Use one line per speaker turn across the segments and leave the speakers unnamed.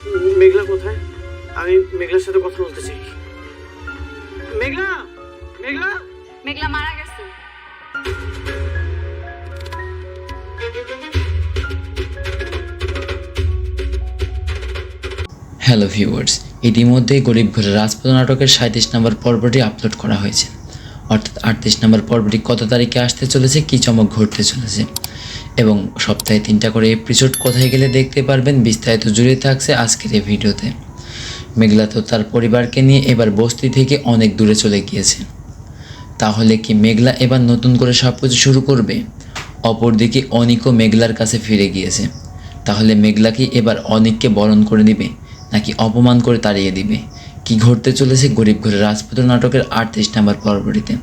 মেঘলা কোথায়? আমি মেঘলার সাথে কথা বলতে চাই। মেঘলা, মেঘলা,
মেঘলা মারা গেছে।
হ্যালো ভিউয়ার্স, ইতিমধ্যে গরিব ঘরের রাজপুত নাটকের 37 নম্বর পর্বটি আপলোড করা হয়েছে। অর্থাৎ 38 নম্বর পর্বটি কত তারিখে আসতে চলেছে, কী চমক ঘটতে চলেছে এবং সপ্তাহে 3টা করে এপিসোড কোথায় গেলে দেখতে পারবেন, বিস্তারিত জুড়ে থাকছে আজকের এই ভিডিওতে। মেঘলা তো তার পরিবারকে নিয়ে এবার বস্তি থেকে অনেক দূরে চলে গিয়েছে। তাহলে কি মেঘলা এবার নতুন করে সব কিছু শুরু করবে? অপরদিকে অনিকও মেঘলার কাছে ফিরে গিয়েছে। তাহলে মেঘলা কি এবার অনিককে বরণ করে নেবে নাকি অপমান করে তাড়িয়ে দিবে? কি ঘটতে চলেছে গরিব ঘরের রাজপুত্র নাটকের 38 নম্বর পর্বটিতে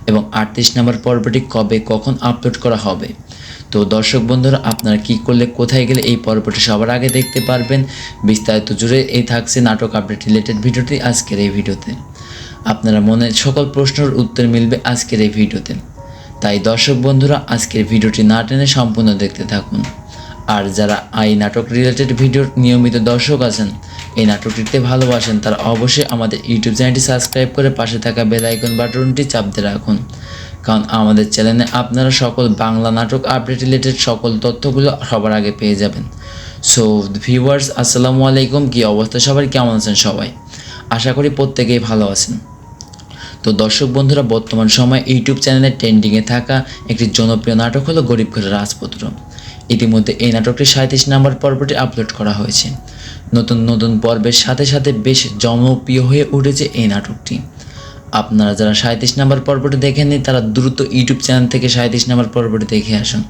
এবং 38 নম্বর পর্বটি কবে কখন আপলোড করা হবে? তো দর্শক বন্ধুরা, আপনারা কি করলে কোথায় গেলে এই পর্বটি সবার আগে দেখতে পারবেন, বিস্তারিত জুড়ে এই থাকছে নাটক আপডেট রিলেটেড ভিডিওটি আজকের এই ভিডিওতে। আপনারা মনের সকল প্রশ্নের উত্তর মিলবে আজকের এই ভিডিওতে। তাই দর্শক বন্ধুরা, আজকের ভিডিওটি না টেনে সম্পূর্ণ দেখতে থাকুন। আর যারা এই নাটক রিলেটেড ভিডিওর নিয়মিত দর্শক আছেন, এই নাটকটিতে ভালোবাসেন, তারা অবশ্যই আমাদের ইউটিউব চ্যানেলটি সাবস্ক্রাইব করে পাশে থাকা বেল আইকন বাটনটি চাপতে রাখুন। কারণ আমাদের চ্যানেলে আপনারা সকল বাংলা নাটক আপডেট রিলেটেড সকল তথ্যগুলো সবার আগে পেয়ে যাবেন। সো ভিউয়ার্স, আসসালামু আলাইকুম। কী অবস্থা সবার, কেমন আছেন সবাই? আশা করি প্রত্যেকেই ভালো আছেন। তো দর্শক বন্ধুরা, বর্তমান সময়ে ইউটিউব চ্যানেলে ট্রেন্ডিংয়ে থাকা একটি জনপ্রিয় নাটক হলো গরিব ঘরের রাজপুত্র। ইতিমধ্যে এই নাটকটি 37 নম্বর পর্বটি আপলোড করা হয়েছে। নতুন নতুন পর্বের সাথে সাথে বেশ জনপ্রিয় হয়ে উঠেছে এই নাটকটি। আপনারা যারা 37 নম্বর পর্বটি দেখেননি, তারা দ্রুত ইউটিউব চ্যানেল থেকে 37 নম্বর পর্বটি দেখে আসুন।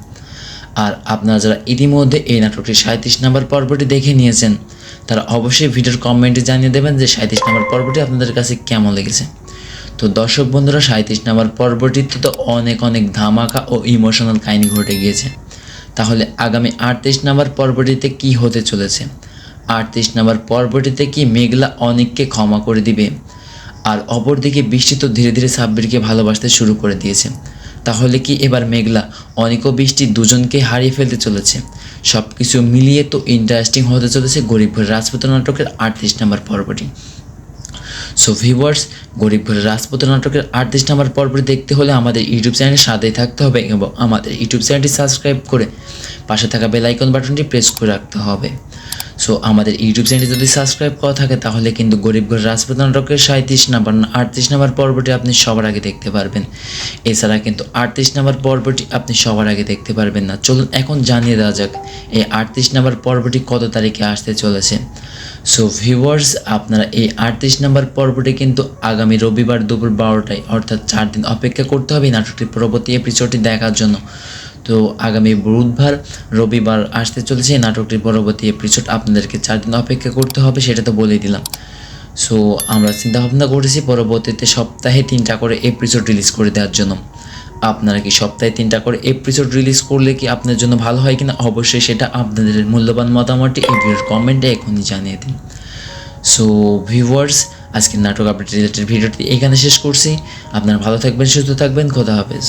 আর আপনারা যারা ইতিমধ্যে এই নাটকটি 37 নম্বর পর্বটি দেখে নিয়েছেন, তারা অবশ্যই ভিডিওর কমেন্টে জানিয়ে দেবেন যে 37 নম্বর পর্বটি আপনাদের কাছে কেমন লেগেছে। তো দর্শক বন্ধুরা, 37 নম্বর পর্বটিতে তো অনেক অনেক ধামাকা ও ইমোশনাল কাহিনী ঘটে গিয়েছে। তাহলে আগামী 38 নম্বর পর্বটিতে কি হতে চলেছে? 38 নম্বর পর্বটিতে কি মেঘলা অনিককে ক্ষমা করে দিবে? আর অপরদিকে বৃষ্টি তো ধীরে ধীরে সাব্বিরকে ভালোবাসতে শুরু করে দিয়েছে। তাহলে কি এবার মেঘলা, অনিক ও বৃষ্টি দুজনকে হারিয়ে ফেলতে চলেছে? সব কিছু মিলিয়ে তো ইন্টারেস্টিং হতে চলেছে গরিব ঘরের রাজপুত্র নাটকের 38 নম্বর পর্বটি। সো ভিউয়ার্স, গরিব ঘরের রাজপুত্র নাটকের 38 নম্বর পর্বটি দেখতে হলে আমাদের ইউটিউব চ্যানেলের সাথেই থাকতে হবে এবং আমাদের ইউটিউব চ্যানেলটি সাবস্ক্রাইব করে পাশে থাকা বেল আইকন বাটনটি প্রেস করে রাখতে হবে। সো আমাদের ইউটিউব চ্যানেলটি যদি সাবস্ক্রাইব করা থাকে, তাহলে কিন্তু গরিব ঘরের রাজপুত্র নাটকের 37 নম্বর 38 নম্বর পর্বটি আপনি সবার আগে দেখতে পারবেন। এছাড়া কিন্তু 38 নম্বর পর্বটি আপনি সবার আগে দেখতে পারবেন না। চলুন এখন জানিয়ে দেওয়া যাক এই 38 নম্বর পর্বটি কত তারিখে আসতে চলেছে। সো ভিউয়ার্স, আপনারা এই 38 নম্বর পর্বটি কিন্তু আগামী রবিবার দুপুর 12টায়, অর্থাৎ 4 দিন অপেক্ষা করতে হবে নাটকটির পরবর্তী এপিসোডটি দেখার জন্য। তো আগামী বুধবার রবিবার আসতে চলেছে এই নাটকটির পরবর্তী এপিসোড। আপনাদেরকে 4 দিন অপেক্ষা করতে হবে, সেটা তো বলেই দিলাম। সো আমরা চিন্তা ভাবনা করেছি পরবর্তীতে সপ্তাহে 3টা করে এপিসোড রিলিজ করে দেওয়ার জন্য। আপনারা কি সপ্তাহে 3টা করে এপিসোড রিলিজ করলে কি আপনার জন্য ভালো হয় কিনা, অবশ্যই সেটা আপনাদের মূল্যবান মতামতটি এই ভিডিওর কমেন্টে এখনই জানিয়ে দিন। সো ভিউয়ার্স, আজকের নাটক আপডেট রিলেটেড ভিডিওটি এখানে শেষ করছি। আপনারা ভালো থাকবেন, সুস্থ থাকবেন, খোদা হাফেজ।